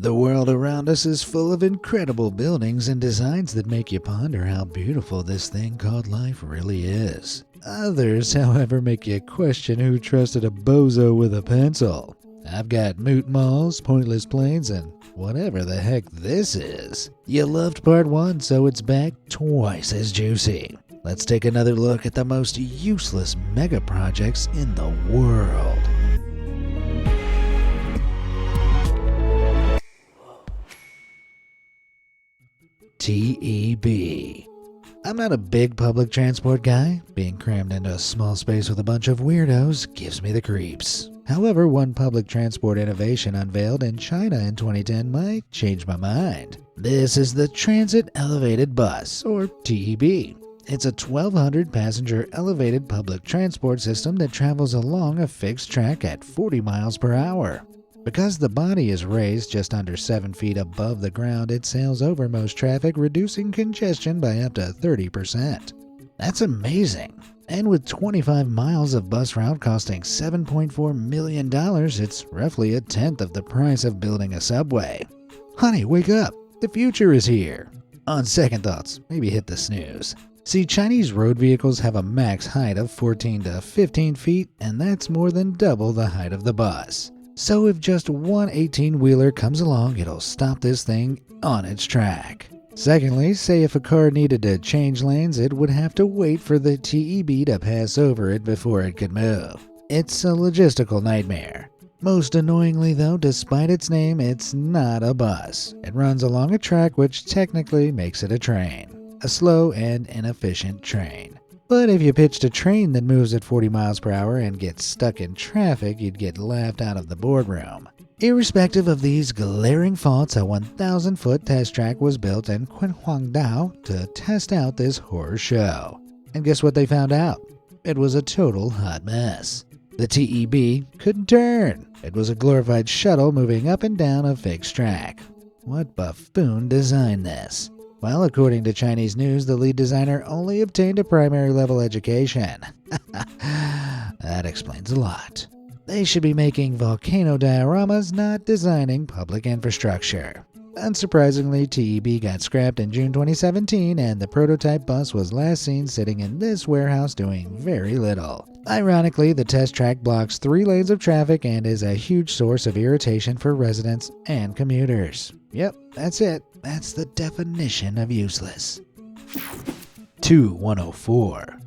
The world around us is full of incredible buildings and designs that make you ponder how beautiful this thing called life really is. Others, however, make you question who trusted a bozo with a pencil. I've got moot malls, pointless planes, and whatever the heck this is. You loved part 1, so it's back twice as juicy. Let's take another look at the most useless mega projects in the world. TEB. I'm not a big public transport guy. Being crammed into a small space with a bunch of weirdos gives me the creeps. However, one public transport innovation unveiled in China in 2010 might change my mind. This is the Transit Elevated Bus, or TEB. It's a 1,200 passenger elevated public transport system that travels along a fixed track at 40 miles per hour. Because the body is raised just under 7 feet above the ground, it sails over most traffic, reducing congestion by up to 30%. That's amazing. And with 25 miles of bus route costing $7.4 million, it's roughly a tenth of the price of building a subway. Honey, wake up. The future is here. On second thoughts, maybe hit the snooze. See, Chinese road vehicles have a max height of 14 to 15 feet, and that's more than double the height of the bus. So if just one 18-wheeler comes along, it'll stop this thing on its track. Secondly, say if a car needed to change lanes, it would have to wait for the TEB to pass over it before it could move. It's a logistical nightmare. Most annoyingly though, despite its name, it's not a bus. It runs along a track which technically makes it a train. A slow and inefficient train. But if you pitched a train that moves at 40 miles per hour and gets stuck in traffic, you'd get laughed out of the boardroom. Irrespective of these glaring faults, a 1,000-foot test track was built in Qinhuangdao to test out this horror show. And guess what they found out? It was a total hot mess. The TEB couldn't turn. It was a glorified shuttle moving up and down a fixed track. What buffoon designed this? Well, according to Chinese news, the lead designer only obtained a primary level education. That explains a lot. They should be making volcano dioramas, not designing public infrastructure. Unsurprisingly, TEB got scrapped in June 2017, and the prototype bus was last seen sitting in this warehouse doing very little. Ironically, the test track blocks 3 lanes of traffic and is a huge source of irritation for residents and commuters. Yep, that's it. That's the definition of useless. 2104.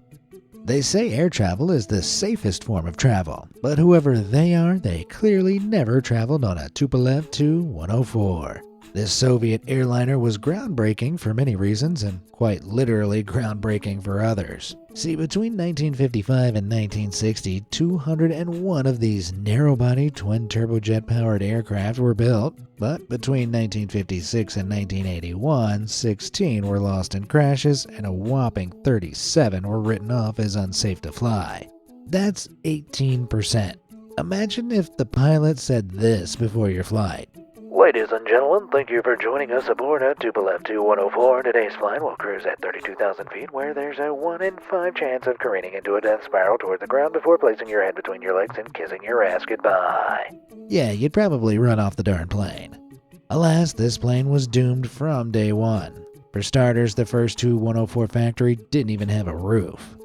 They say air travel is the safest form of travel, but whoever they are, they clearly never traveled on a Tupolev Tu-104. This Soviet airliner was groundbreaking for many reasons and quite literally groundbreaking for others. See, between 1955 and 1960, 201 of these narrow-body twin turbojet-powered aircraft were built, but between 1956 and 1981, 16 were lost in crashes and a whopping 37 were written off as unsafe to fly. That's 18%. Imagine if the pilot said this before your flight. Ladies and gentlemen, thank you for joining us aboard a Tupolev Tu-104. Today's flight will cruise at 32,000 feet, where there's a 1 in 5 chance of careening into a death spiral toward the ground before placing your head between your legs and kissing your ass goodbye. Yeah, you'd probably run off the darn plane. Alas, this plane was doomed from day one. For starters, the first Tu-104 factory didn't even have a roof.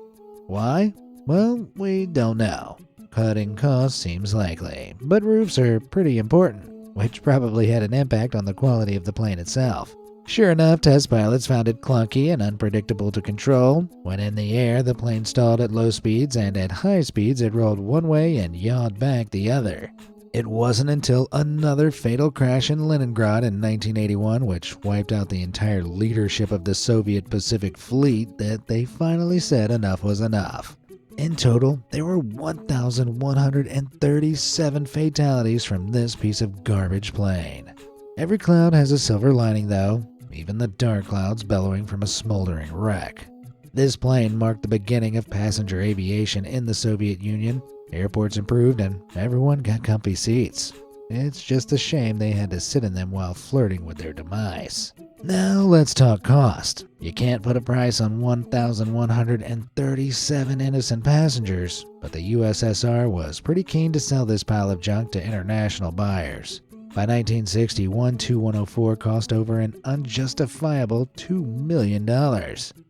Why? Well, we don't know. Cutting costs seems likely, but roofs are pretty important, which probably had an impact on the quality of the plane itself. Sure enough, test pilots found it clunky and unpredictable to control. When in the air, the plane stalled at low speeds, and at high speeds it rolled one way and yawed back the other. It wasn't until another fatal crash in Leningrad in 1981, which wiped out the entire leadership of the Soviet Pacific Fleet, that they finally said enough was enough. In total, there were 1,137 fatalities from this piece of garbage plane. Every cloud has a silver lining though, even the dark clouds bellowing from a smoldering wreck. This plane marked the beginning of passenger aviation in the Soviet Union. Airports improved and everyone got comfy seats. It's just a shame they had to sit in them while flirting with their demise. Now let's talk cost. You can't put a price on 1,137 innocent passengers, but the USSR was pretty keen to sell this pile of junk to international buyers. By 1960, one Tu-104 cost over an unjustifiable $2 million.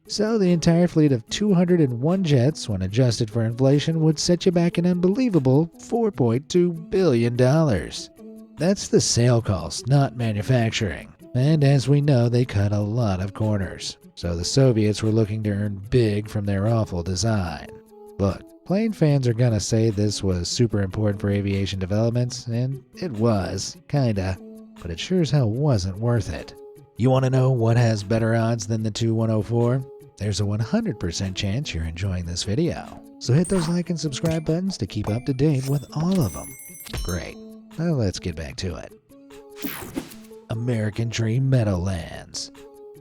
So the entire fleet of 201 jets, when adjusted for inflation, would set you back an unbelievable $4.2 billion. That's the sale cost, not manufacturing. And as we know, they cut a lot of corners. So the Soviets were looking to earn big from their awful design. Look, plane fans are gonna say this was super important for aviation developments, and it was, kinda, but it sure as hell wasn't worth it. You wanna know what has better odds than the Tu-104? There's a 100% chance you're enjoying this video. So hit those like and subscribe buttons to keep up to date with all of them. Great. Now let's get back to it. American Dream Meadowlands.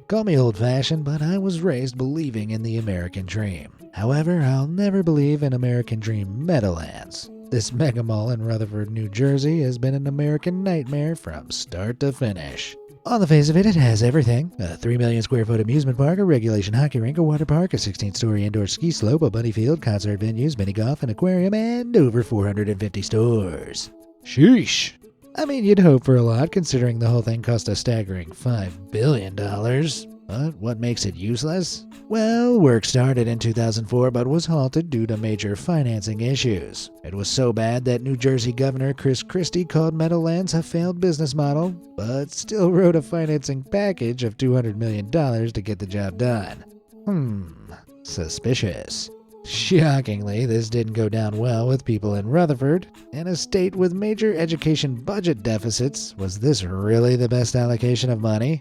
Call me old-fashioned, but I was raised believing in the American Dream. However, I'll never believe in American Dream Meadowlands. This mega mall in Rutherford, New Jersey has been an American nightmare from start to finish. On the face of it, it has everything. A 3 million square foot amusement park, a regulation hockey rink, a water park, a 16-story indoor ski slope, a bunny field, concert venues, mini golf, an aquarium, and over 450 stores. Sheesh. I mean, you'd hope for a lot considering the whole thing cost a staggering $5 billion. But what makes it useless? Well, work started in 2004 but was halted due to major financing issues. It was so bad that New Jersey Governor Chris Christie called Meadowlands a failed business model, but still wrote a financing package of $200 million to get the job done. Suspicious. Shockingly, this didn't go down well with people in Rutherford. In a state with major education budget deficits, was this really the best allocation of money?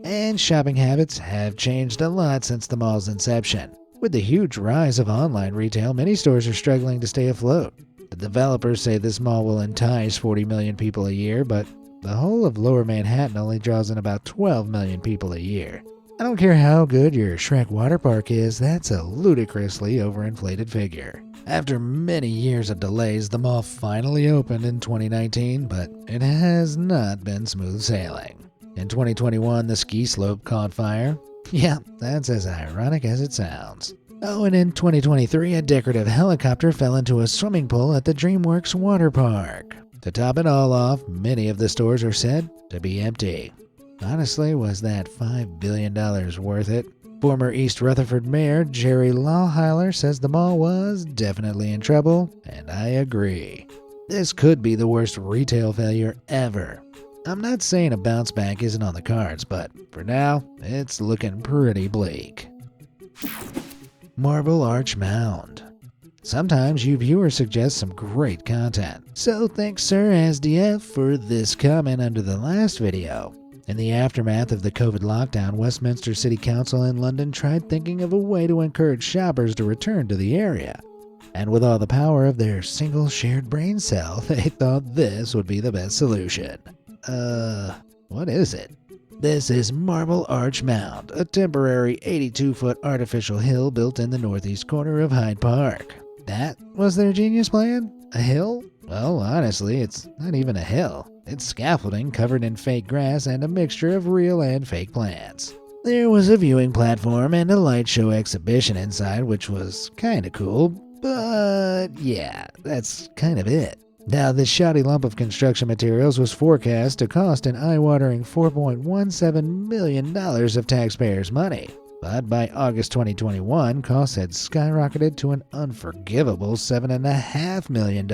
And shopping habits have changed a lot since the mall's inception. With the huge rise of online retail, many stores are struggling to stay afloat. The developers say this mall will entice 40 million people a year, but the whole of Lower Manhattan only draws in about 12 million people a year. I don't care how good your Shrek water park is, that's a ludicrously overinflated figure. After many years of delays, the mall finally opened in 2019, but it has not been smooth sailing. In 2021, the ski slope caught fire. Yeah, that's as ironic as it sounds. Oh, and in 2023, a decorative helicopter fell into a swimming pool at the DreamWorks water park. To top it all off, many of the stores are said to be empty. Honestly, was that $5 billion worth it? Former East Rutherford Mayor Jerry Lawhiler says the mall was definitely in trouble, and I agree. This could be the worst retail failure ever. I'm not saying a bounce back isn't on the cards, but for now, it's looking pretty bleak. Marble Arch Mound. Sometimes you viewers suggest some great content, so thanks Sir ASDF for this comment under the last video. In the aftermath of the COVID lockdown, Westminster City Council in London tried thinking of a way to encourage shoppers to return to the area. And with all the power of their single shared brain cell, they thought this would be the best solution. What is it? This is Marble Arch Mound, a temporary 82-foot artificial hill built in the northeast corner of Hyde Park. That was their genius plan? A hill? Well, honestly, it's not even a hill. It's scaffolding covered in fake grass and a mixture of real and fake plants. There was a viewing platform and a light show exhibition inside, which was kinda cool, but yeah, that's kind of it. Now, this shoddy lump of construction materials was forecast to cost an eye-watering $4.17 million of taxpayers' money. But by August 2021, costs had skyrocketed to an unforgivable $7.5 million.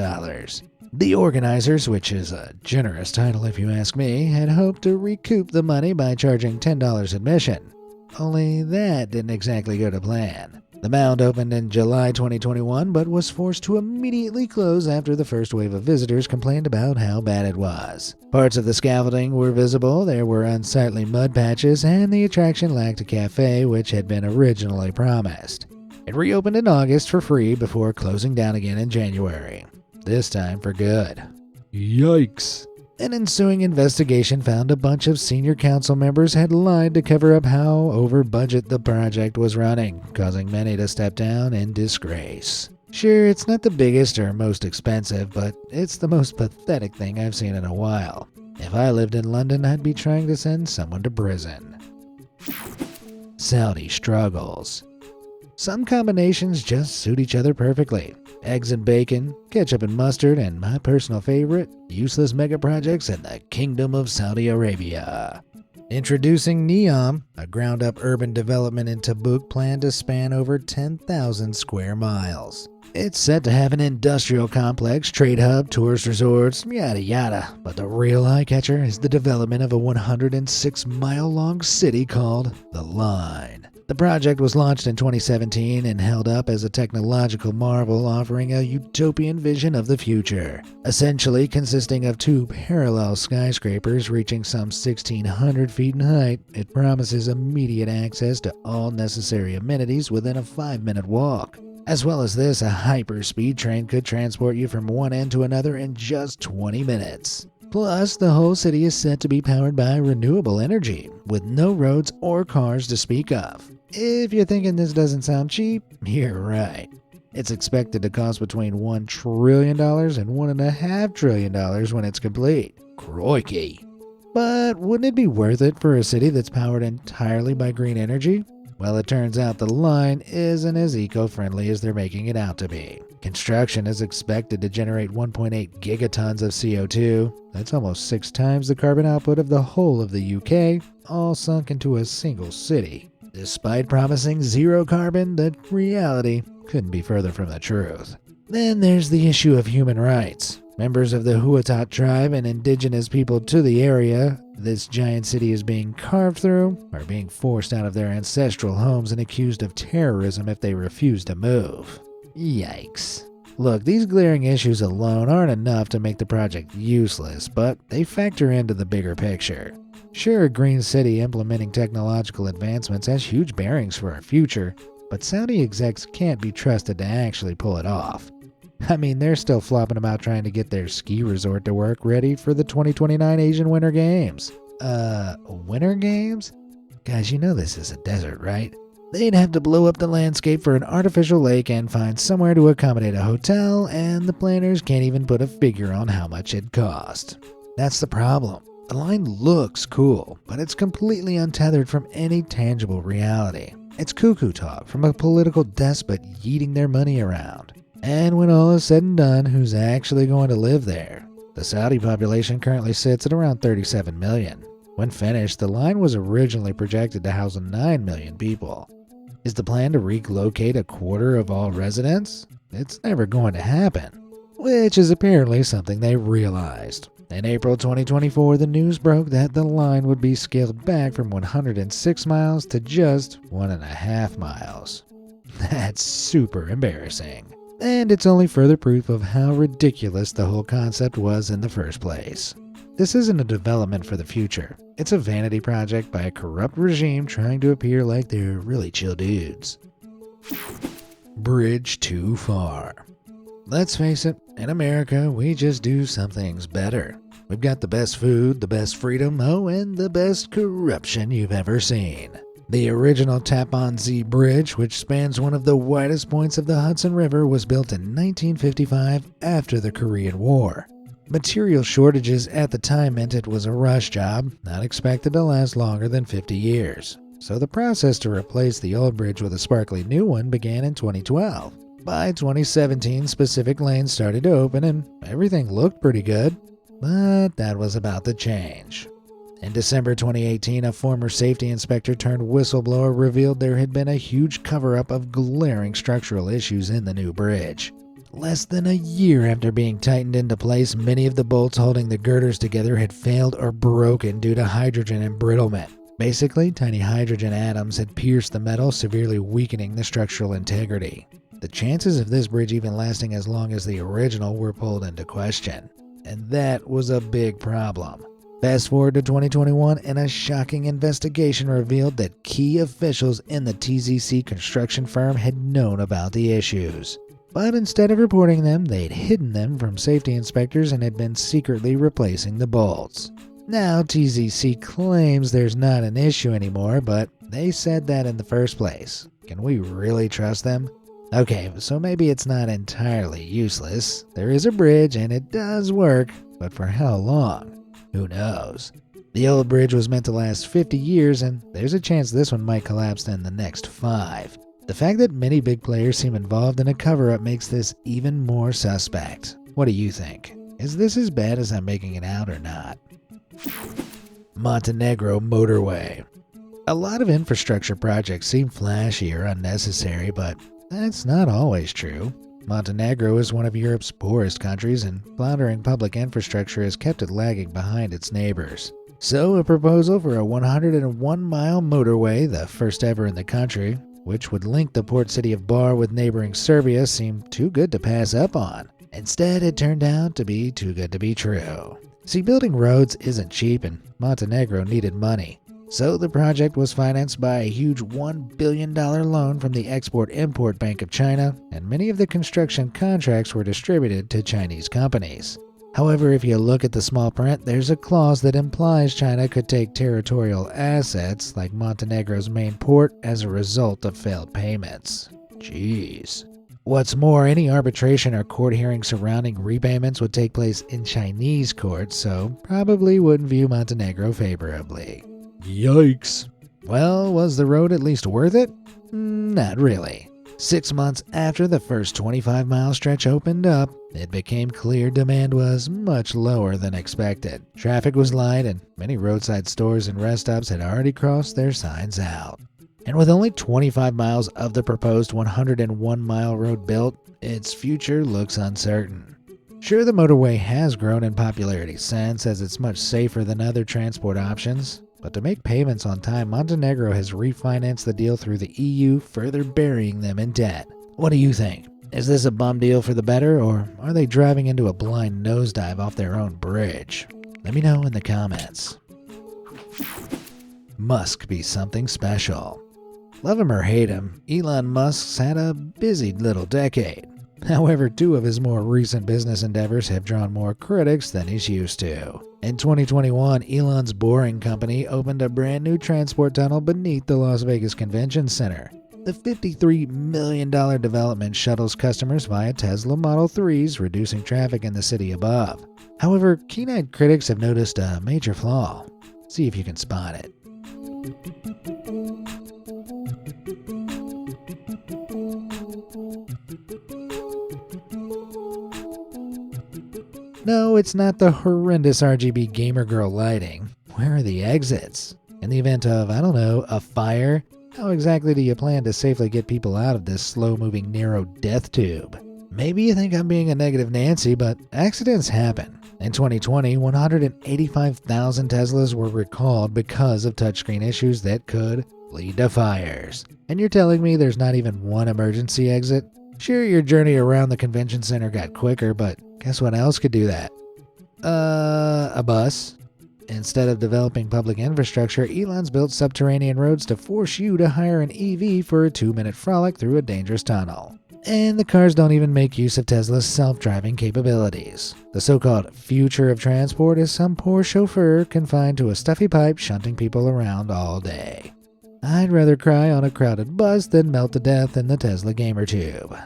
The organizers, which is a generous title if you ask me, had hoped to recoup the money by charging $10 admission. Only that didn't exactly go to plan. The mound opened in July 2021, but was forced to immediately close after the first wave of visitors complained about how bad it was. Parts of the scaffolding were visible, there were unsightly mud patches, and the attraction lacked a cafe, which had been originally promised. It reopened in August for free before closing down again in January. This time for good. Yikes. An ensuing investigation found a bunch of senior council members had lied to cover up how over budget the project was running, causing many to step down in disgrace. Sure, it's not the biggest or most expensive, but it's the most pathetic thing I've seen in a while. If I lived in London, I'd be trying to send someone to prison. Saudi struggles. Some combinations just suit each other perfectly. eggs and bacon, ketchup and mustard, and my personal favorite, useless megaprojects in the Kingdom of Saudi Arabia. Introducing Neom, a ground-up urban development in Tabuk planned to span over 10,000 square miles. It's set to have an industrial complex, trade hub, tourist resorts, yada yada, but the real eye-catcher is the development of a 106-mile-long city called The Line. The project was launched in 2017 and held up as a technological marvel offering a utopian vision of the future. Essentially consisting of two parallel skyscrapers reaching some 1,600 feet in height, it promises immediate access to all necessary amenities within a 5-minute walk. As well as this, a hyper-speed train could transport you from one end to another in just 20 minutes. Plus, the whole city is set to be powered by renewable energy, with no roads or cars to speak of. If you're thinking this doesn't sound cheap, you're right. It's expected to cost between $1 trillion and $1.5 trillion when it's complete. Crikey! But wouldn't it be worth it for a city that's powered entirely by green energy? Well, it turns out the line isn't as eco-friendly as they're making it out to be. Construction is expected to generate 1.8 gigatons of CO2. That's almost 6 times the carbon output of the whole of the UK, all sunk into a single city. Despite promising zero carbon, the reality couldn't be further from the truth. Then there's the issue of human rights. Members of the Huatat tribe and indigenous people to the area this giant city is being carved through are being forced out of their ancestral homes and accused of terrorism if they refuse to move. Yikes. Look, these glaring issues alone aren't enough to make the project useless, but they factor into the bigger picture. Sure, Green City implementing technological advancements has huge bearings for our future, but Saudi execs can't be trusted to actually pull it off. I mean, they're still flopping about trying to get their ski resort to work ready for the 2029 Asian Winter Games. Winter Games? Guys, you know this is a desert, right? They'd have to blow up the landscape for an artificial lake and find somewhere to accommodate a hotel, and the planners can't even put a figure on how much it'd cost. That's the problem. The line looks cool, but it's completely untethered from any tangible reality. It's cuckoo talk from a political despot yeeting their money around. And when all is said and done, who's actually going to live there? The Saudi population currently sits at around 37 million. When finished, the line was originally projected to house 9 million people. Is the plan to relocate a quarter of all residents? It's never going to happen, which is apparently something they realized. In April 2024, the news broke that the line would be scaled back from 106 miles to just 1.5 miles. That's super embarrassing. And it's only further proof of how ridiculous the whole concept was in the first place. This isn't a development for the future. It's a vanity project by a corrupt regime trying to appear like they're really chill dudes. Bridge too far. Let's face it, in America, we just do some things better. We've got the best food, the best freedom, oh, and the best corruption you've ever seen. The original Tappan Zee Bridge, which spans one of the widest points of the Hudson River, was built in 1955 after the Korean War. Material shortages at the time meant it was a rush job, not expected to last longer than 50 years. So the process to replace the old bridge with a sparkly new one began in 2012. By 2017, specific lanes started to open and everything looked pretty good. But that was about to change. In December 2018, a former safety inspector turned whistleblower revealed there had been a huge cover-up of glaring structural issues in the new bridge. Less than a year after being tightened into place, many of the bolts holding the girders together had failed or broken due to hydrogen embrittlement. Basically, tiny hydrogen atoms had pierced the metal, severely weakening the structural integrity. The chances of this bridge even lasting as long as the original were pulled into question. And that was a big problem. Fast forward to 2021, and a shocking investigation revealed that key officials in the TZC construction firm had known about the issues. But instead of reporting them, they'd hidden them from safety inspectors and had been secretly replacing the bolts. Now TZC claims there's not an issue anymore, but they said that in the first place. Can we really trust them? Okay, so maybe it's not entirely useless. There is a bridge and it does work, but for how long? Who knows? The old bridge was meant to last 50 years, and there's a chance this one might collapse in the next 5. The fact that many big players seem involved in a cover-up makes this even more suspect. What do you think? Is this as bad as I'm making it out or not? Montenegro motorway. A lot of infrastructure projects seem flashy or unnecessary, but that's not always true. Montenegro is one of Europe's poorest countries, and floundering public infrastructure has kept it lagging behind its neighbors. So a proposal for a 101-mile motorway, the first ever in the country, which would link the port city of Bar with neighboring Serbia, seemed too good to pass up on. Instead, it turned out to be too good to be true. See, building roads isn't cheap, and Montenegro needed money. So the project was financed by a huge $1 billion loan from the Export-Import Bank of China, and many of the construction contracts were distributed to Chinese companies. However, if you look at the small print, there's a clause that implies China could take territorial assets, like Montenegro's main port, as a result of failed payments. Jeez. What's more, any arbitration or court hearing surrounding repayments would take place in Chinese courts, so probably wouldn't view Montenegro favorably. Yikes. Well, was the road at least worth it? Not really. 6 months after the first 25-mile stretch opened up, it became clear demand was much lower than expected. Traffic was light, and many roadside stores and rest stops had already crossed their signs out. And with only 25 miles of the proposed 101-mile road built, its future looks uncertain. Sure, the motorway has grown in popularity since, as it's much safer than other transport options. But to make payments on time, Montenegro has refinanced the deal through the EU, further burying them in debt. What do you think? Is this a bum deal for the better, or are they driving into a blind nosedive off their own bridge? Let me know in the comments. Musk be something special. Love him or hate him, Elon Musk's had a busy little decade. However, 2 of his more recent business endeavors have drawn more critics than he's used to. In 2021, Elon's Boring Company opened a brand new transport tunnel beneath the Las Vegas Convention Center. The $53 million development shuttles customers via Tesla Model 3s, reducing traffic in the city above. However, keen-eyed critics have noticed a major flaw. See if you can spot it. No, it's not the horrendous RGB gamer girl lighting. Where are the exits? In the event of, I don't know, a fire, how exactly do you plan to safely get people out of this slow-moving narrow death tube? Maybe you think I'm being a negative Nancy, but accidents happen. In 2020, 185,000 Teslas were recalled because of touchscreen issues that could lead to fires. And you're telling me there's not even one emergency exit? Sure, your journey around the convention center got quicker, but guess what else could do that? A bus. Instead of developing public infrastructure, Elon's built subterranean roads to force you to hire an EV for a 2-minute frolic through a dangerous tunnel. And the cars don't even make use of Tesla's self-driving capabilities. The so-called future of transport is some poor chauffeur confined to a stuffy pipe shunting people around all day. I'd rather cry on a crowded bus than melt to death in the Tesla gamer tube.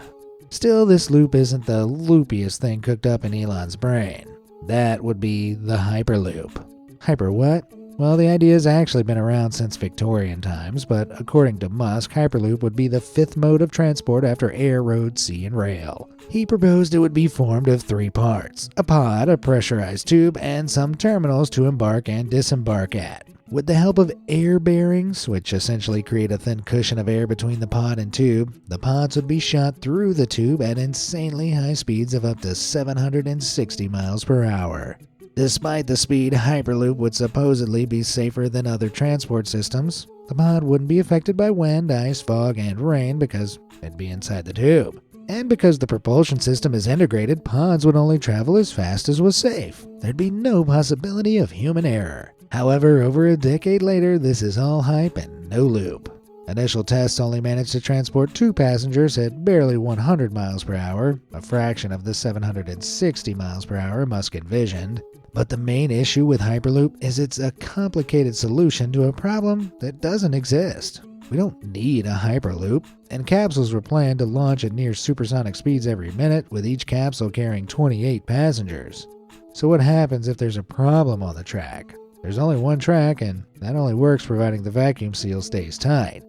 Still, this loop isn't the loopiest thing cooked up in Elon's brain. That would be the Hyperloop. Hyper what? Well, the idea's actually been around since Victorian times, but according to Musk, Hyperloop would be the 5th mode of transport after air, road, sea, and rail. He proposed it would be formed of 3 parts: a pod, a pressurized tube, and some terminals to embark and disembark at. With the help of air bearings, which essentially create a thin cushion of air between the pod and tube, the pods would be shot through the tube at insanely high speeds of up to 760 miles per hour. Despite the speed, Hyperloop would supposedly be safer than other transport systems. The pod wouldn't be affected by wind, ice, fog, and rain because it'd be inside the tube. And because the propulsion system is integrated, pods would only travel as fast as was safe. There'd be no possibility of human error. However, over a decade later, this is all hype and no loop. Initial tests only managed to transport 2 passengers at barely 100 miles per hour, a fraction of the 760 miles per hour Musk envisioned. But the main issue with Hyperloop is it's a complicated solution to a problem that doesn't exist. We don't need a Hyperloop, and capsules were planned to launch at near supersonic speeds every minute, with each capsule carrying 28 passengers. So what happens if there's a problem on the track? There's only one track, and that only works providing the vacuum seal stays tight.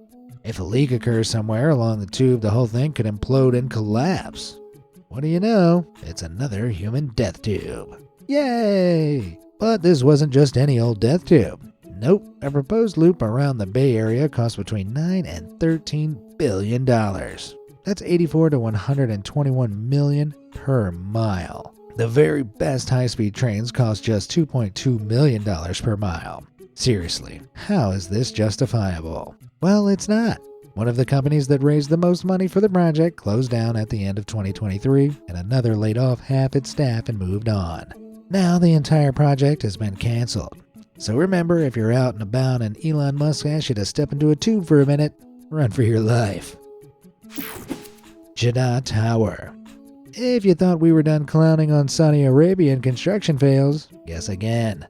If a leak occurs somewhere along the tube, the whole thing could implode and collapse. What do you know? It's another human death tube. Yay! But this wasn't just any old death tube. Nope, a proposed loop around the Bay Area cost between $9 and $13 billion. That's 84 to 121 million per mile. The very best high-speed trains cost just $2.2 million per mile. Seriously, how is this justifiable? Well, it's not. One of the companies that raised the most money for the project closed down at the end of 2023, and another laid off half its staff and moved on. Now the entire project has been canceled. So remember, if you're out and about and Elon Musk asks you to step into a tube for a minute, run for your life. Jeddah Tower. If you thought we were done clowning on Saudi Arabian construction fails, guess again.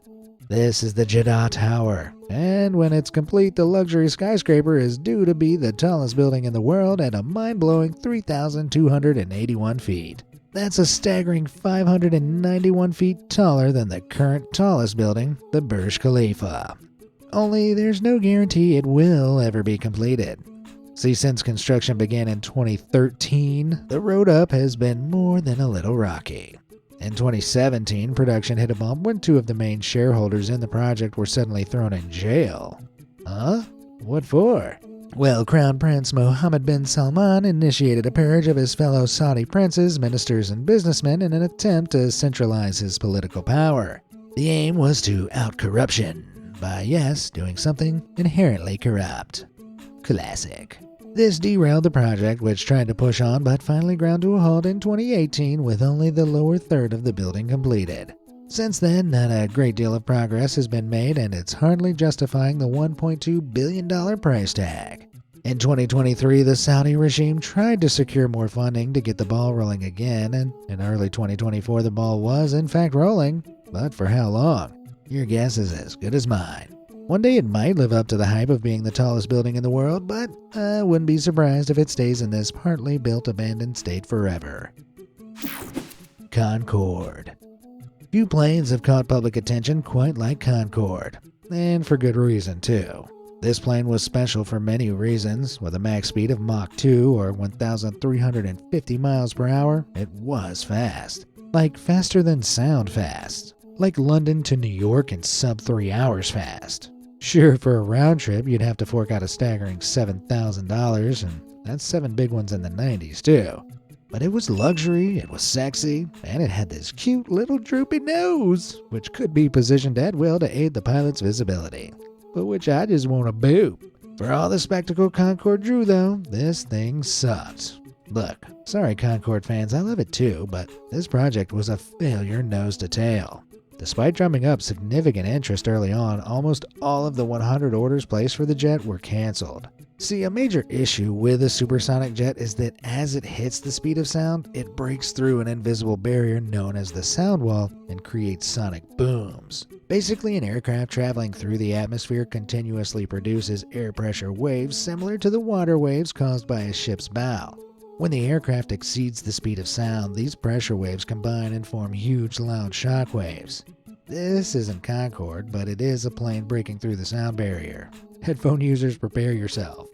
This is the Jeddah Tower, and when it's complete, the luxury skyscraper is due to be the tallest building in the world at a mind-blowing 3,281 feet. That's a staggering 591 feet taller than the current tallest building, the Burj Khalifa. Only there's no guarantee it will ever be completed. See, since construction began in 2013, the road up has been more than a little rocky. In 2017, production hit a bump when two of the main shareholders in the project were suddenly thrown in jail. Huh? What for? Well, Crown Prince Mohammed bin Salman initiated a purge of his fellow Saudi princes, ministers, and businessmen in an attempt to centralize his political power. The aim was to out corruption by, yes, doing something inherently corrupt. Classic. This derailed the project, which tried to push on but finally ground to a halt in 2018 with only the lower third of the building completed. Since then, not a great deal of progress has been made, and it's hardly justifying the $1.2 billion price tag. In 2023, the Saudi regime tried to secure more funding to get the ball rolling again, and in early 2024 the ball was in fact rolling, but for how long? Your guess is as good as mine. One day it might live up to the hype of being the tallest building in the world, but I wouldn't be surprised if it stays in this partly built abandoned state forever. Concorde. Few planes have caught public attention quite like Concorde, and for good reason too. This plane was special for many reasons. With a max speed of Mach 2 or 1,350 miles per hour, it was fast. Like faster than sound fast. Like London to New York in sub 3 hours fast. Sure, for a round trip, you'd have to fork out a staggering $7,000, and that's 7 big ones in the 90s, too. But it was luxury, it was sexy, and it had this cute little droopy nose, which could be positioned at will to aid the pilot's visibility, but which I just want to boop. For all the spectacle Concorde drew, though, this thing sucked. Look, sorry Concorde fans, I love it too, but this project was a failure nose to tail. Despite drumming up significant interest early on, almost all of the 100 orders placed for the jet were canceled. See, a major issue with a supersonic jet is that as it hits the speed of sound, it breaks through an invisible barrier known as the sound wall and creates sonic booms. Basically, an aircraft traveling through the atmosphere continuously produces air pressure waves similar to the water waves caused by a ship's bow. When the aircraft exceeds the speed of sound, these pressure waves combine and form huge loud shock waves. This isn't Concorde, but it is a plane breaking through the sound barrier. Headphone users, prepare yourself.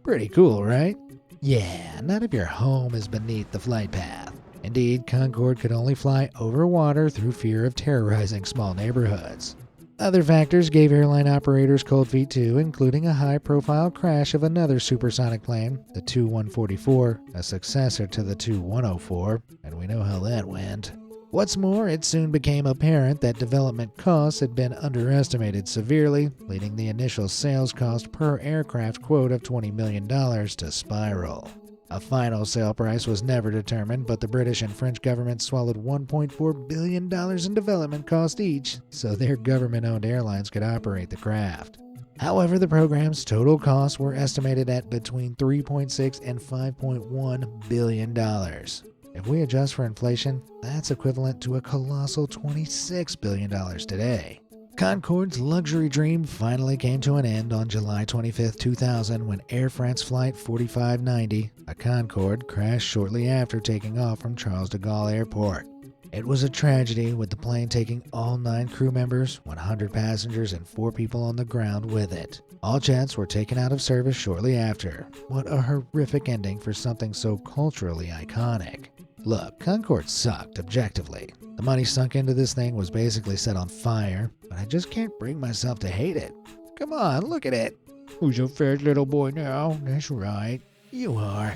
Pretty cool, right? Yeah, not if your home is beneath the flight path. Indeed, Concorde could only fly over water through fear of terrorizing small neighborhoods. Other factors gave airline operators cold feet too, including a high-profile crash of another supersonic plane, the Tu-144, a successor to the Tu-104, and we know how that went. What's more, it soon became apparent that development costs had been underestimated severely, leading the initial sales cost per aircraft quote of $20 million to spiral. A final sale price was never determined, but the British and French governments swallowed $1.4 billion in development cost each, so their government-owned airlines could operate the craft. However, the program's total costs were estimated at between $3.6 and $5.1 billion. If we adjust for inflation, that's equivalent to a colossal $26 billion today. Concorde's luxury dream finally came to an end on July 25, 2000, when Air France Flight 4590, a Concorde, crashed shortly after taking off from Charles de Gaulle Airport. It was a tragedy, with the plane taking all 9 crew members, 100 passengers, and 4 people on the ground with it. All jets were taken out of service shortly after. What a horrific ending for something so culturally iconic. Look, Concorde sucked, objectively. The money sunk into this thing was basically set on fire, but I just can't bring myself to hate it. Come on, look at it. Who's your favorite little boy now? That's right, you are.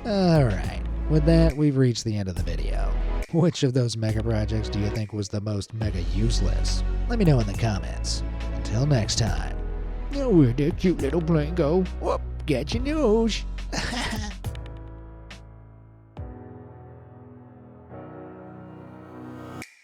Alright, with that, we've reached the end of the video. Which of those mega projects do you think was the most mega useless? Let me know in the comments. Until next time. Now where'd that cute little plane go? Whoop, got your news.